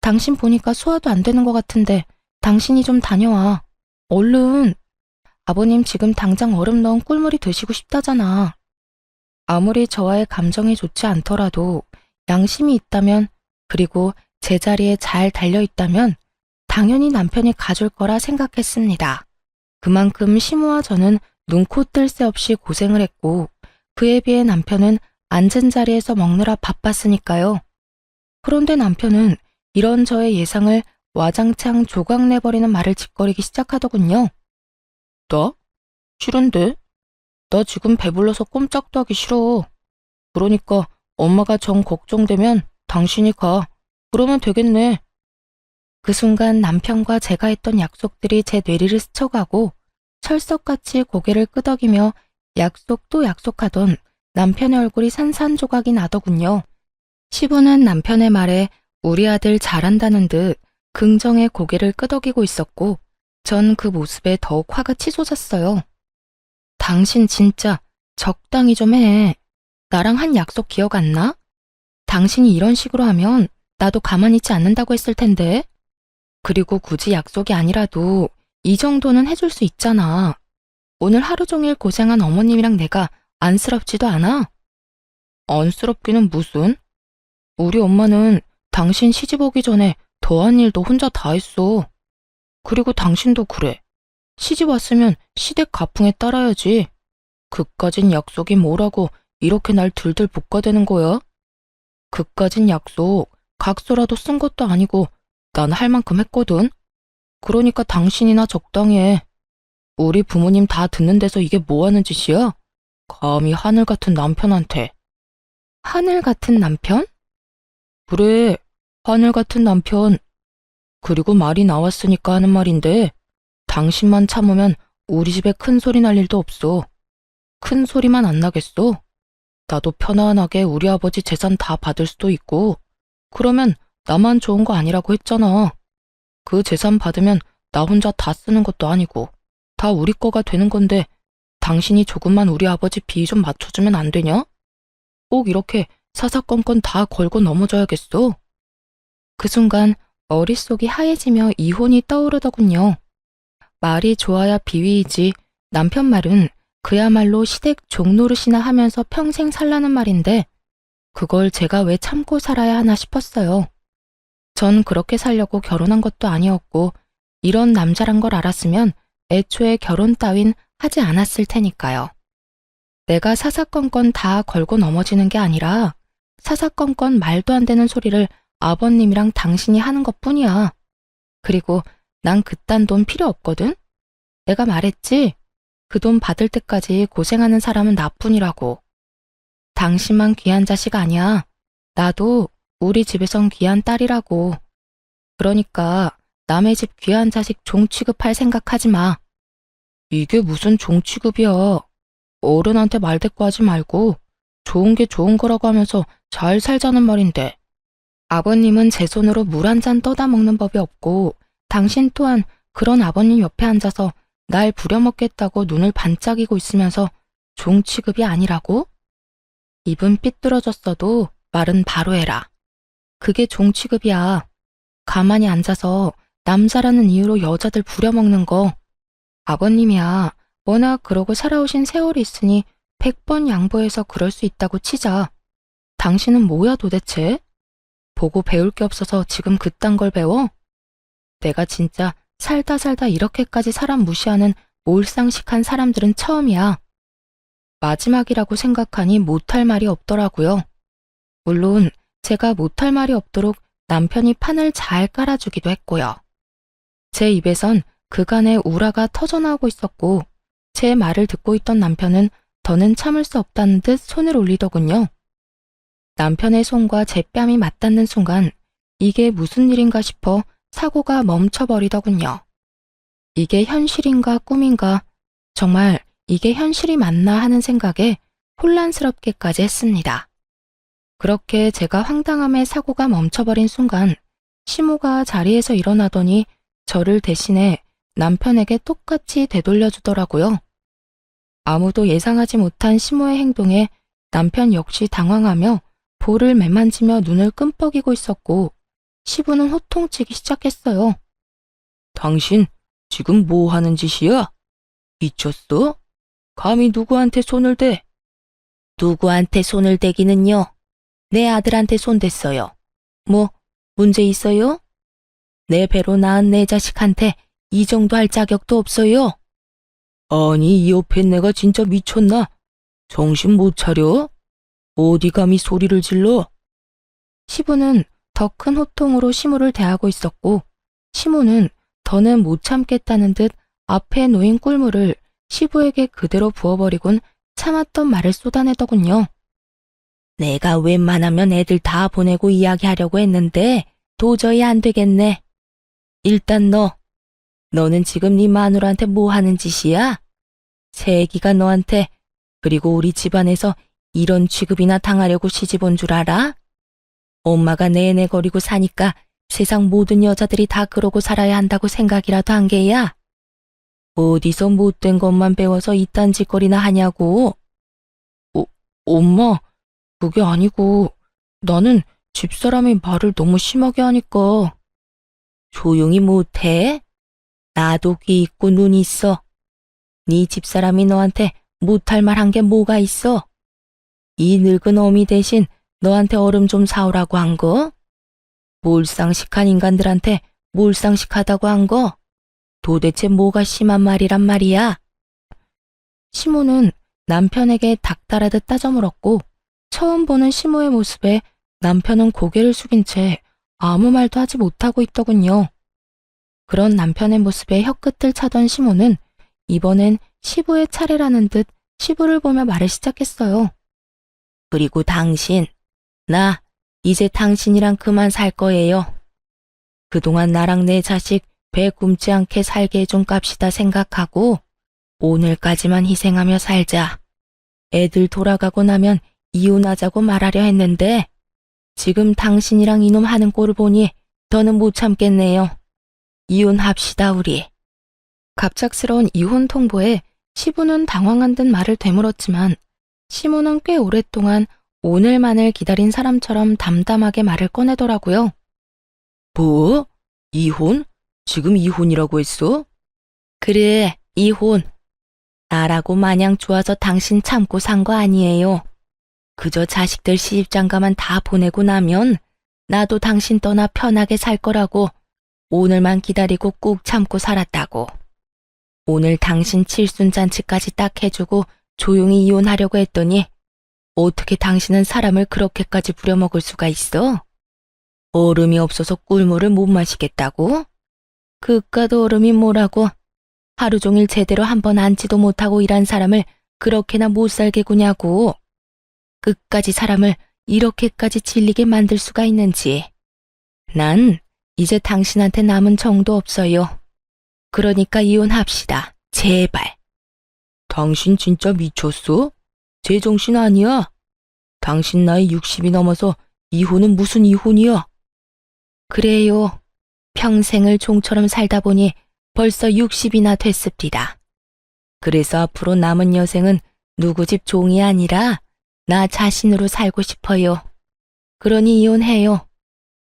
당신 보니까 소화도 안 되는 것 같은데 당신이 좀 다녀와. 얼른. 아버님 지금 당장 얼음 넣은 꿀물이 드시고 싶다잖아. 아무리 저와의 감정이 좋지 않더라도 양심이 있다면 그리고 제자리에 잘 달려있다면 당연히 남편이 가줄 거라 생각했습니다. 그만큼 시무와 저는 눈코 뜰 새 없이 고생을 했고 그에 비해 남편은 앉은 자리에서 먹느라 바빴으니까요. 그런데 남편은 이런 저의 예상을 와장창 조각내버리는 말을 짓거리기 시작하더군요. 나? 싫은데? 너 지금 배불러서 꼼짝도 하기 싫어. 그러니까 엄마가 정 걱정되면 당신이 가. 그러면 되겠네. 그 순간 남편과 제가 했던 약속들이 제 뇌리를 스쳐가고 철석같이 고개를 끄덕이며 약속 또 약속하던 남편의 얼굴이 산산조각이 나더군요. 시부는 남편의 말에 우리 아들 잘한다는 듯 긍정의 고개를 끄덕이고 있었고 전 그 모습에 더욱 화가 치솟았어요. 당신 진짜 적당히 좀 해. 나랑 한 약속 기억 안 나? 당신이 이런 식으로 하면 나도 가만히 있지 않는다고 했을 텐데. 그리고 굳이 약속이 아니라도 이 정도는 해줄 수 있잖아. 오늘 하루 종일 고생한 어머님이랑 내가 안쓰럽지도 않아? 안쓰럽기는 무슨? 우리 엄마는 당신 시집 오기 전에 더한 일도 혼자 다 했어. 그리고 당신도 그래. 시집 왔으면 시댁 가풍에 따라야지. 그까진 약속이 뭐라고 이렇게 날 들들 볶아대는 거야? 그까진 약속 각서라도 쓴 것도 아니고 난 할 만큼 했거든. 그러니까 당신이나 적당히 해. 우리 부모님 다 듣는 데서 이게 뭐 하는 짓이야? 감히 하늘 같은 남편한테. 하늘 같은 남편? 그래, 하늘 같은 남편. 그리고 말이 나왔으니까 하는 말인데 당신만 참으면 우리 집에 큰 소리 날 일도 없어. 큰 소리만 안 나겠어? 나도 편안하게 우리 아버지 재산 다 받을 수도 있고 그러면 나만 좋은 거 아니라고 했잖아. 그 재산 받으면 나 혼자 다 쓰는 것도 아니고 다 우리 거가 되는 건데 당신이 조금만 우리 아버지 비위 좀 맞춰주면 안 되냐? 꼭 이렇게 사사건건 다 걸고 넘어져야겠어? 그 순간 머릿속이 하얘지며 이혼이 떠오르더군요. 말이 좋아야 비위이지 남편 말은 그야말로 시댁 종노릇이나 하면서 평생 살라는 말인데 그걸 제가 왜 참고 살아야 하나 싶었어요. 전 그렇게 살려고 결혼한 것도 아니었고 이런 남자란 걸 알았으면 애초에 결혼 따윈 하지 않았을 테니까요. 내가 사사건건 다 걸고 넘어지는 게 아니라 사사건건 말도 안 되는 소리를 아버님이랑 당신이 하는 것뿐이야. 그리고 난 그딴 돈 필요 없거든? 내가 말했지? 그 돈 받을 때까지 고생하는 사람은 나뿐이라고. 당신만 귀한 자식 아니야. 나도 우리 집에선 귀한 딸이라고. 그러니까 남의 집 귀한 자식 종 취급할 생각하지 마. 이게 무슨 종 취급이야. 어른한테 말대꾸하지 말고 좋은 게 좋은 거라고 하면서 잘 살자는 말인데. 아버님은 제 손으로 물 한 잔 떠다 먹는 법이 없고 당신 또한 그런 아버님 옆에 앉아서 날 부려먹겠다고 눈을 반짝이고 있으면서 종 취급이 아니라고? 입은 삐뚤어졌어도 말은 바로 해라. 그게 종 취급이야. 가만히 앉아서 남자라는 이유로 여자들 부려먹는 거. 아버님이야. 워낙 그러고 살아오신 세월이 있으니 100번 양보해서 그럴 수 있다고 치자. 당신은 뭐야 도대체? 보고 배울 게 없어서 지금 그딴 걸 배워? 내가 진짜 살다 살다 이렇게까지 사람 무시하는 몰상식한 사람들은 처음이야. 마지막이라고 생각하니 못할 말이 없더라고요. 물론 제가 못할 말이 없도록 남편이 판을 잘 깔아주기도 했고요. 제 입에선 그간의 우라가 터져나오고 있었고 제 말을 듣고 있던 남편은 더는 참을 수 없다는 듯 손을 올리더군요. 남편의 손과 제 뺨이 맞닿는 순간 이게 무슨 일인가 싶어 사고가 멈춰버리더군요. 이게 현실인가 꿈인가, 정말 이게 현실이 맞나 하는 생각에 혼란스럽게까지 했습니다. 그렇게 제가 황당함에 사고가 멈춰버린 순간 시모가 자리에서 일어나더니 저를 대신해 남편에게 똑같이 되돌려주더라고요. 아무도 예상하지 못한 시모의 행동에 남편 역시 당황하며 볼을 매만지며 눈을 끔뻑이고 있었고 시부는 호통치기 시작했어요. 당신 지금 뭐 하는 짓이야? 미쳤어? 감히 누구한테 손을 대? 누구한테 손을 대기는요? 내 아들한테 손 댔어요. 뭐 문제 있어요? 내 배로 낳은 내 자식한테 이 정도 할 자격도 없어요. 아니 이 옆에 내가 진짜 미쳤나? 정신 못 차려? 어디 감히 소리를 질러? 시부는 더 큰 호통으로 시모를 대하고 있었고 시모는 더는 못 참겠다는 듯 앞에 놓인 꿀물을 시부에게 그대로 부어버리곤 참았던 말을 쏟아내더군요. 내가 웬만하면 애들 다 보내고 이야기하려고 했는데 도저히 안 되겠네. 일단 너는 지금 네 마누라한테 뭐 하는 짓이야? 새애기가 너한테 그리고 우리 집안에서 이런 취급이나 당하려고 시집 온 줄 알아? 엄마가 내내거리고 사니까 세상 모든 여자들이 다 그러고 살아야 한다고 생각이라도 한 게야? 어디서 못된 것만 배워서 이딴 짓거리나 하냐고? 엄마, 그게 아니고 나는 집사람이 말을 너무 심하게 하니까. 조용히 못해? 나도 귀 있고 눈 있어. 네 집사람이 너한테 못할 말 한 게 뭐가 있어? 이 늙은 어미 대신 너한테 얼음 좀 사오라고 한 거? 몰상식한 인간들한테 몰상식하다고 한 거? 도대체 뭐가 심한 말이란 말이야? 시모는 남편에게 닥달하듯 따져물었고 처음 보는 시모의 모습에 남편은 고개를 숙인 채 아무 말도 하지 못하고 있더군요. 그런 남편의 모습에 혀끝을 차던 시모는 이번엔 시부의 차례라는 듯 시부를 보며 말을 시작했어요. 그리고 당신, 나 이제 당신이랑 그만 살 거예요. 그동안 나랑 내 자식 배 굶지 않게 살게 해준 값이다 생각하고 오늘까지만 희생하며 살자. 애들 돌아가고 나면 이혼하자고 말하려 했는데 지금 당신이랑 이놈 하는 꼴을 보니 더는 못 참겠네요. 이혼합시다 우리. 갑작스러운 이혼 통보에 시부는 당황한 듯 말을 되물었지만 시모는 꽤 오랫동안 오늘만을 기다린 사람처럼 담담하게 말을 꺼내더라고요. 뭐? 이혼? 지금 이혼이라고 했어? 그래, 이혼. 나라고 마냥 좋아서 당신 참고 산 거 아니에요. 그저 자식들 시집장가만 다 보내고 나면 나도 당신 떠나 편하게 살 거라고 오늘만 기다리고 꾹 참고 살았다고. 오늘 당신 칠순잔치까지 딱 해주고 조용히 이혼하려고 했더니 어떻게 당신은 사람을 그렇게까지 부려먹을 수가 있어? 얼음이 없어서 꿀물을 못 마시겠다고? 그깟 얼음이 뭐라고? 하루 종일 제대로 한 번 앉지도 못하고 일한 사람을 그렇게나 못 살게 구냐고. 끝까지 사람을 이렇게까지 질리게 만들 수가 있는지. 난 이제 당신한테 남은 정도 없어요. 그러니까 이혼합시다. 제발. 당신 진짜 미쳤어? 제정신 아니야? 당신 나이 60이 넘어서 이혼은 무슨 이혼이야? 그래요. 평생을 종처럼 살다 보니 벌써 60이나 됐습니다. 그래서 앞으로 남은 여생은 누구 집 종이 아니라 나 자신으로 살고 싶어요. 그러니 이혼해요.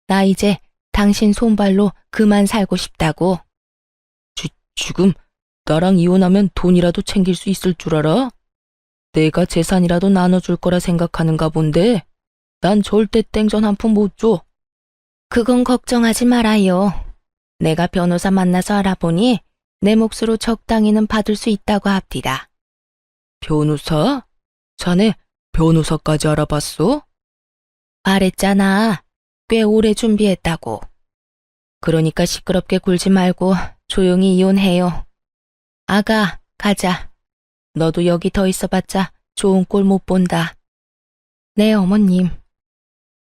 나 이제 당신 손발로 그만 살고 싶다고. 지금 나랑 이혼하면 돈이라도 챙길 수 있을 줄 알아? 내가 재산이라도 나눠줄 거라 생각하는가 본데 난 절대 땡전 한 푼 못 줘. 그건 걱정하지 말아요. 내가 변호사 만나서 알아보니 내 몫으로 적당히는 받을 수 있다고 합디다. 변호사? 자네 변호사까지 알아봤어? 말했잖아. 꽤 오래 준비했다고. 그러니까 시끄럽게 굴지 말고 조용히 이혼해요. 아가, 가자. 너도 여기 더 있어봤자 좋은 꼴 못 본다. 네, 어머님.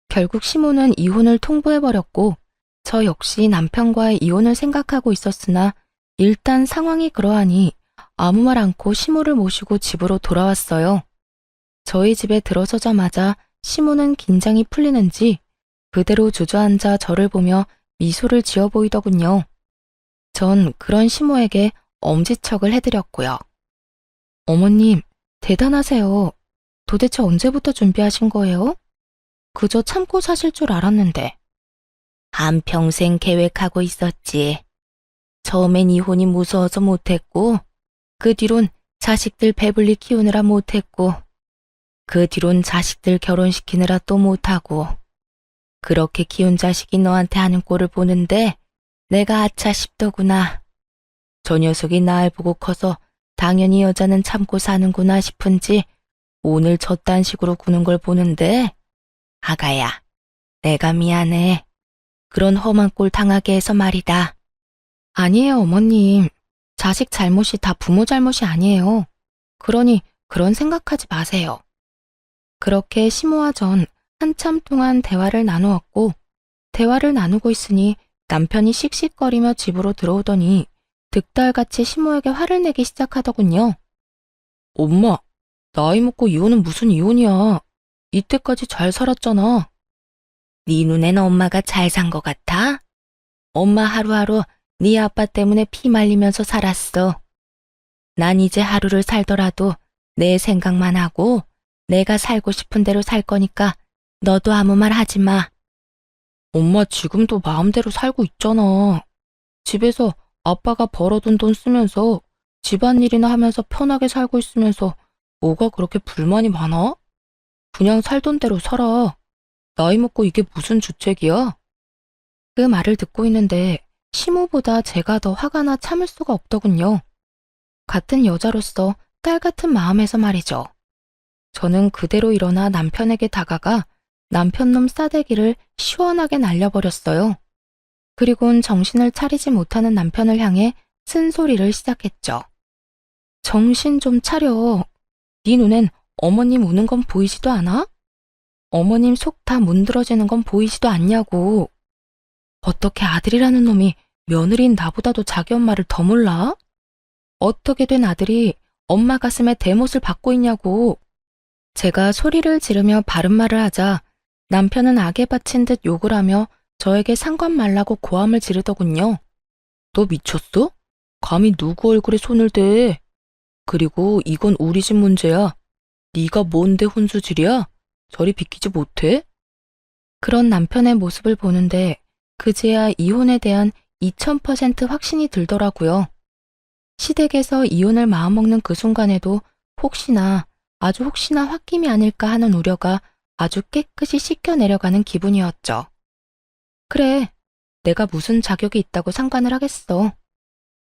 결국 시모는 이혼을 통보해버렸고 저 역시 남편과의 이혼을 생각하고 있었으나 일단 상황이 그러하니 아무 말 않고 시모를 모시고 집으로 돌아왔어요. 저희 집에 들어서자마자 시모는 긴장이 풀리는지 그대로 주저앉아 저를 보며 미소를 지어 보이더군요. 전 그런 시모에게 엄지척을 해드렸고요. 어머님, 대단하세요. 도대체 언제부터 준비하신 거예요? 그저 참고 사실 줄 알았는데. 한평생 계획하고 있었지. 처음엔 이혼이 무서워서 못했고, 그 뒤론 자식들 배불리 키우느라 못했고, 그 뒤론 자식들 결혼시키느라 또 못하고, 그렇게 키운 자식이 너한테 하는 꼴을 보는데 내가 아차 싶더구나. 저 녀석이 날 보고 커서 당연히 여자는 참고 사는구나 싶은지 오늘 저딴 식으로 구는 걸 보는데 아가야, 내가 미안해. 그런 험한 꼴 당하게 해서 말이다. 아니에요, 어머님. 자식 잘못이 다 부모 잘못이 아니에요. 그러니 그런 생각하지 마세요. 그렇게 시모와 전 한참 동안 대화를 나누었고 대화를 나누고 있으니 남편이 씩씩거리며 집으로 들어오더니 득달같이 시모에게 화를 내기 시작하더군요. 엄마, 나이 먹고 이혼은 무슨 이혼이야. 이때까지 잘 살았잖아. 네 눈엔 엄마가 잘 산 것 같아? 엄마 하루하루 네 아빠 때문에 피 말리면서 살았어. 난 이제 하루를 살더라도 내 생각만 하고 내가 살고 싶은 대로 살 거니까 너도 아무 말 하지 마. 엄마 지금도 마음대로 살고 있잖아. 집에서 아빠가 벌어둔 돈 쓰면서 집안일이나 하면서 편하게 살고 있으면서 뭐가 그렇게 불만이 많아? 그냥 살던 대로 살아. 나이 먹고 이게 무슨 주책이야? 그 말을 듣고 있는데 시모보다 제가 더 화가 나 참을 수가 없더군요. 같은 여자로서 딸 같은 마음에서 말이죠. 저는 그대로 일어나 남편에게 다가가 남편놈 싸대기를 시원하게 날려버렸어요. 그리고는 정신을 차리지 못하는 남편을 향해 쓴소리를 시작했죠. 정신 좀 차려. 네 눈엔 어머님 우는 건 보이지도 않아? 어머님 속 다 문드러지는 건 보이지도 않냐고. 어떻게 아들이라는 놈이 며느리인 나보다도 자기 엄마를 더 몰라? 어떻게 된 아들이 엄마 가슴에 대못을 받고 있냐고. 제가 소리를 지르며 바른 말을 하자 남편은 악에 바친 듯 욕을 하며 저에게 상관 말라고 고함을 지르더군요. 너 미쳤어? 감히 누구 얼굴에 손을 대? 그리고 이건 우리 집 문제야. 네가 뭔데 혼수질이야? 저리 비키지 못해? 그런 남편의 모습을 보는데 그제야 이혼에 대한 2000% 확신이 들더라고요. 시댁에서 이혼을 마음먹는 그 순간에도 혹시나 아주 혹시나 홧김이 아닐까 하는 우려가 아주 깨끗이 씻겨 내려가는 기분이었죠. 그래, 내가 무슨 자격이 있다고 상관을 하겠어.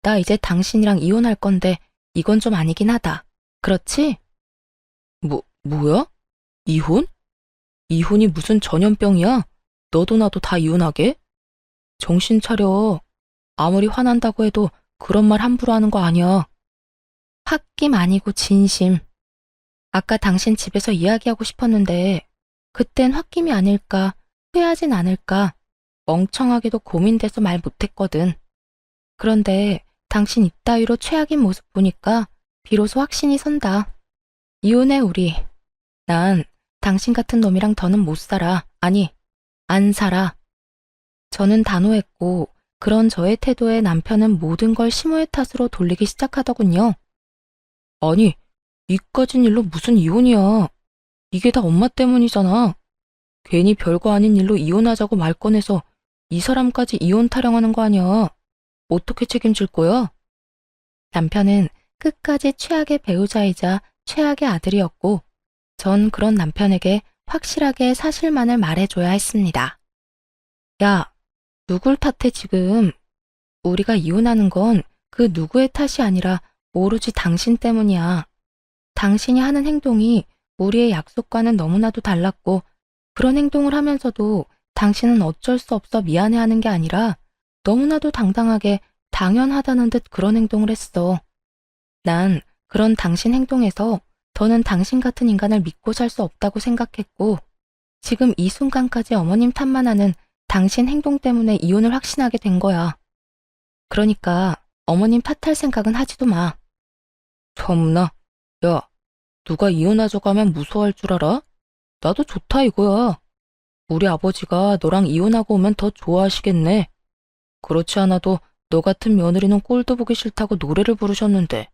나 이제 당신이랑 이혼할 건데 이건 좀 아니긴 하다. 그렇지? 뭐야? 이혼? 이혼이 무슨 전염병이야? 너도 나도 다 이혼하게? 정신 차려. 아무리 화난다고 해도 그런 말 함부로 하는 거 아니야. 홧김 아니고 진심. 아까 당신 집에서 이야기하고 싶었는데 그땐 홧김이 아닐까, 후회하진 않을까 멍청하게도 고민돼서 말 못했거든. 그런데 당신 이따위로 최악인 모습 보니까 비로소 확신이 선다. 이혼해, 우리. 난 당신 같은 놈이랑 더는 못 살아. 아니, 안 살아. 저는 단호했고, 그런 저의 태도에 남편은 모든 걸 시모의 탓으로 돌리기 시작하더군요. 아니, 이까진 일로 무슨 이혼이야. 이게 다 엄마 때문이잖아. 괜히 별거 아닌 일로 이혼하자고 말 꺼내서 이 사람까지 이혼 타령하는 거 아니야. 어떻게 책임질 거야? 남편은 끝까지 최악의 배우자이자 최악의 아들이었고, 전 그런 남편에게 확실하게 사실만을 말해줘야 했습니다. 야, 누굴 탓해 지금? 우리가 이혼하는 건 그 누구의 탓이 아니라 오로지 당신 때문이야. 당신이 하는 행동이 우리의 약속과는 너무나도 달랐고, 그런 행동을 하면서도 당신은 어쩔 수 없어 미안해하는 게 아니라 너무나도 당당하게 당연하다는 듯 그런 행동을 했어. 난 그런 당신 행동에서 더는 당신 같은 인간을 믿고 살 수 없다고 생각했고, 지금 이 순간까지 어머님 탓만 하는 당신 행동 때문에 이혼을 확신하게 된 거야. 그러니까 어머님 탓할 생각은 하지도 마. 참나, 야, 누가 이혼하자고 하면 무서워할 줄 알아? 나도 좋다 이거야. 우리 아버지가 너랑 이혼하고 오면 더 좋아하시겠네. 그렇지 않아도 너 같은 며느리는 꼴도 보기 싫다고 노래를 부르셨는데,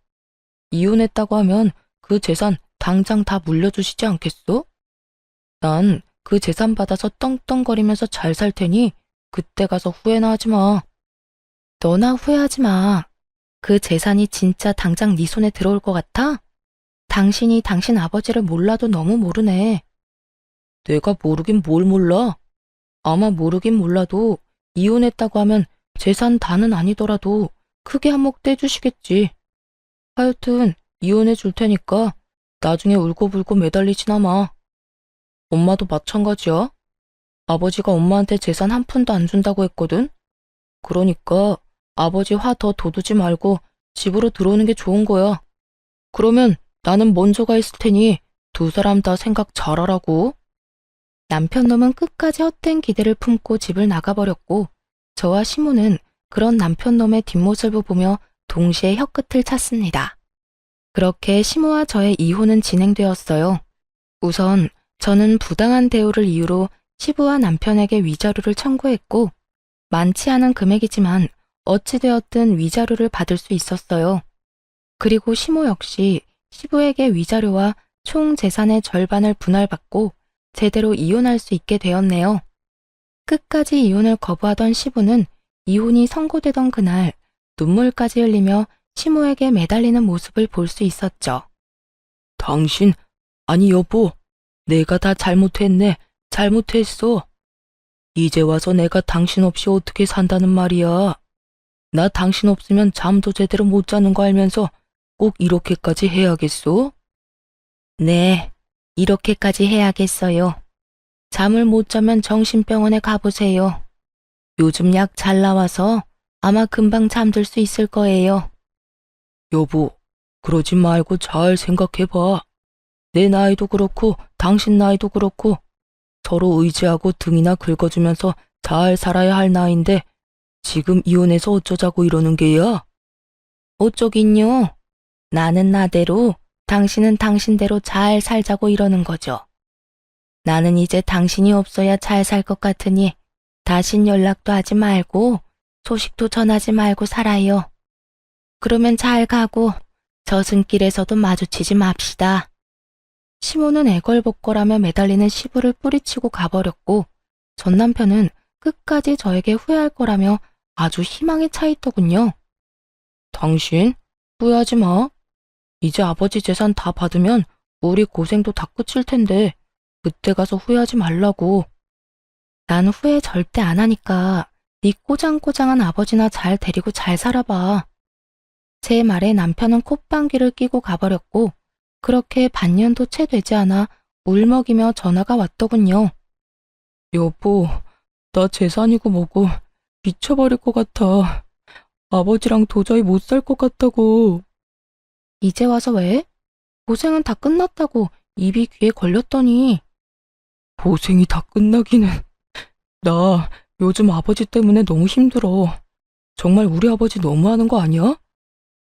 이혼했다고 하면 그 재산 당장 다 물려주시지 않겠어? 난 그 재산 받아서 떵떵거리면서 잘 살 테니 그때 가서 후회나 하지 마. 너나 후회하지 마. 그 재산이 진짜 당장 네 손에 들어올 것 같아? 당신이 당신 아버지를 몰라도 너무 모르네. 내가 모르긴 뭘 몰라? 아마 모르긴 몰라도 이혼했다고 하면 재산 다는 아니더라도 크게 한몫 떼주시겠지. 하여튼 이혼해 줄 테니까 나중에 울고불고 매달리지나 마. 엄마도 마찬가지야. 아버지가 엄마한테 재산 한 푼도 안 준다고 했거든. 그러니까 아버지 화 더 돋우지 말고 집으로 들어오는 게 좋은 거야. 그러면 나는 먼저 가 있을 테니 두 사람 다 생각 잘하라고. 남편 놈은 끝까지 헛된 기대를 품고 집을 나가버렸고, 저와 시모는 그런 남편 놈의 뒷모습을 보며 동시에 혀끝을 찼습니다. 그렇게 시모와 저의 이혼은 진행되었어요. 우선 저는 부당한 대우를 이유로 시부와 남편에게 위자료를 청구했고, 많지 않은 금액이지만 어찌되었든 위자료를 받을 수 있었어요. 그리고 시모 역시 시부에게 위자료와 총 재산의 절반을 분할받고 제대로 이혼할 수 있게 되었네요. 끝까지 이혼을 거부하던 시부는 이혼이 선고되던 그날 눈물까지 흘리며 시모에게 매달리는 모습을 볼 수 있었죠. 당신, 아니 여보, 내가 다 잘못했네. 잘못했어. 이제 와서 내가 당신 없이 어떻게 산다는 말이야. 나 당신 없으면 잠도 제대로 못 자는 거 알면서 꼭 이렇게까지 해야겠어? 네, 이렇게까지 해야겠어요. 잠을 못 자면 정신병원에 가보세요. 요즘 약 잘 나와서 아마 금방 잠들 수 있을 거예요. 여보, 그러지 말고 잘 생각해봐. 내 나이도 그렇고 당신 나이도 그렇고 서로 의지하고 등이나 긁어주면서 잘 살아야 할 나이인데 지금 이혼해서 어쩌자고 이러는 게야? 어쩌긴요. 나는 나대로, 당신은 당신대로 잘 살자고 이러는 거죠. 나는 이제 당신이 없어야 잘 살 것 같으니 다신 연락도 하지 말고 소식도 전하지 말고 살아요. 그러면 잘 가고 저승길에서도 마주치지 맙시다. 시모는 애걸복걸하며 매달리는 시부를 뿌리치고 가버렸고, 전 남편은 끝까지 저에게 후회할 거라며 아주 희망에 차 있더군요. 당신, 후회하지 마. 이제 아버지 재산 다 받으면 우리 고생도 다 끝일 텐데 그때 가서 후회하지 말라고. 난 후회 절대 안 하니까 네 꼬장꼬장한 아버지나 잘 데리고 잘 살아봐. 제 말에 남편은 콧방귀를 끼고 가버렸고, 그렇게 반년도 채 되지 않아 울먹이며 전화가 왔더군요. 여보, 나 재산이고 뭐고 미쳐버릴 것 같아. 아버지랑 도저히 못 살 것 같다고. 이제 와서 왜? 고생은 다 끝났다고 입이 귀에 걸렸더니. 고생이 다 끝나기는. 나 요즘 아버지 때문에 너무 힘들어. 정말 우리 아버지 너무하는 거 아니야?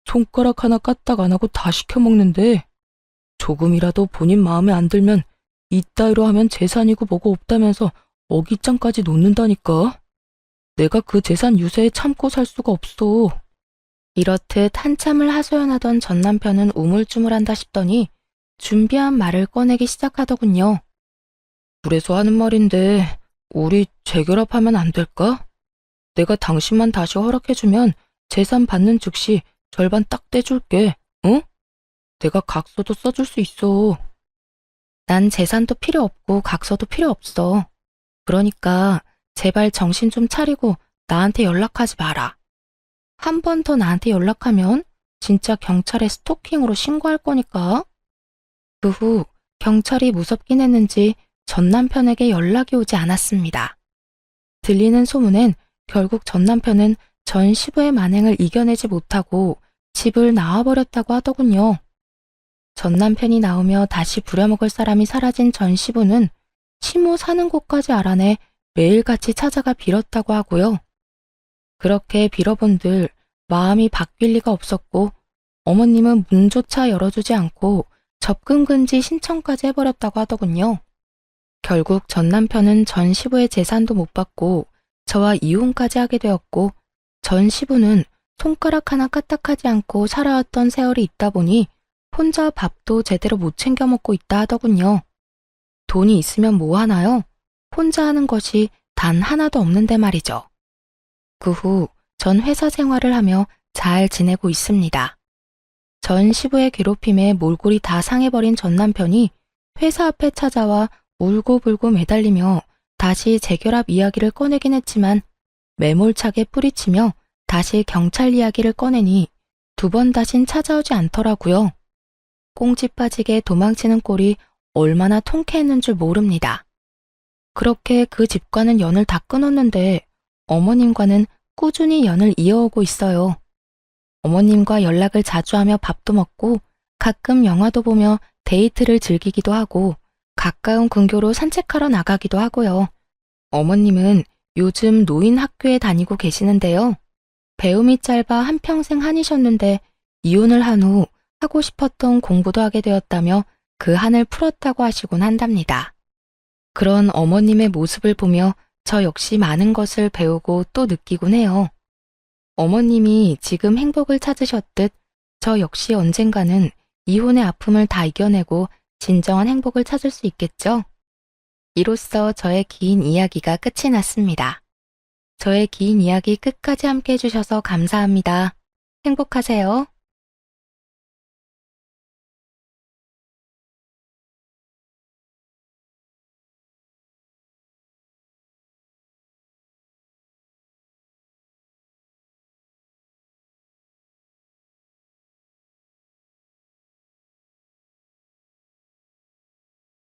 손가락 하나 까딱 안 하고 다 시켜먹는데 조금이라도 본인 마음에 안 들면 이따위로 하면 재산이고 뭐고 없다면서 어깃장까지 놓는다니까. 내가 그 재산 유세에 참고 살 수가 없어. 이렇듯 한참을 하소연하던 전 남편은 우물쭈물한다 싶더니 준비한 말을 꺼내기 시작하더군요. 그래서 하는 말인데 우리 재결합하면 안 될까? 내가 당신만 다시 허락해주면 재산 받는 즉시 절반 딱 떼줄게. 응? 내가 각서도 써줄 수 있어. 난 재산도 필요 없고 각서도 필요 없어. 그러니까 제발 정신 좀 차리고 나한테 연락하지 마라. 한 번 더 나한테 연락하면 진짜 경찰에 스토킹으로 신고할 거니까. 그 후 경찰이 무섭긴 했는지 전 남편에게 연락이 오지 않았습니다. 들리는 소문엔 결국 전 남편은 전 시부의 만행을 이겨내지 못하고 집을 나와버렸다고 하더군요. 전 남편이 나오며 다시 부려먹을 사람이 사라진 전 시부는 시모 사는 곳까지 알아내 매일같이 찾아가 빌었다고 하고요. 그렇게 빌어본들 마음이 바뀔 리가 없었고 어머님은 문조차 열어주지 않고 접근 금지 신청까지 해버렸다고 하더군요. 결국 전 남편은 전 시부의 재산도 못 받고 저와 이혼까지 하게 되었고 전 시부는 손가락 하나 까딱하지 않고 살아왔던 세월이 있다 보니 혼자 밥도 제대로 못 챙겨 먹고 있다 하더군요. 돈이 있으면 뭐 하나요? 혼자 하는 것이 단 하나도 없는데 말이죠. 그 후 전 회사 생활을 하며 잘 지내고 있습니다. 전 시부의 괴롭힘에 몰골이 다 상해버린 전 남편이 회사 앞에 찾아와 울고불고 매달리며 다시 재결합 이야기를 꺼내긴 했지만 매몰차게 뿌리치며 다시 경찰 이야기를 꺼내니 두 번 다신 찾아오지 않더라고요. 꽁지 빠지게 도망치는 꼴이 얼마나 통쾌했는 줄 모릅니다. 그렇게 그 집과는 연을 다 끊었는데 어머님과는 꾸준히 연을 이어오고 있어요. 어머님과 연락을 자주 하며 밥도 먹고 가끔 영화도 보며 데이트를 즐기기도 하고 가까운 근교로 산책하러 나가기도 하고요. 어머님은 요즘 노인 학교에 다니고 계시는데요. 배움이 짧아 한평생 한이셨는데 이혼을 한 후 하고 싶었던 공부도 하게 되었다며 그 한을 풀었다고 하시곤 한답니다. 그런 어머님의 모습을 보며 저 역시 많은 것을 배우고 또 느끼곤 해요. 어머님이 지금 행복을 찾으셨듯 저 역시 언젠가는 이혼의 아픔을 다 이겨내고 진정한 행복을 찾을 수 있겠죠? 이로써 저의 긴 이야기가 끝이 났습니다. 저의 긴 이야기 끝까지 함께 해주셔서 감사합니다. 행복하세요.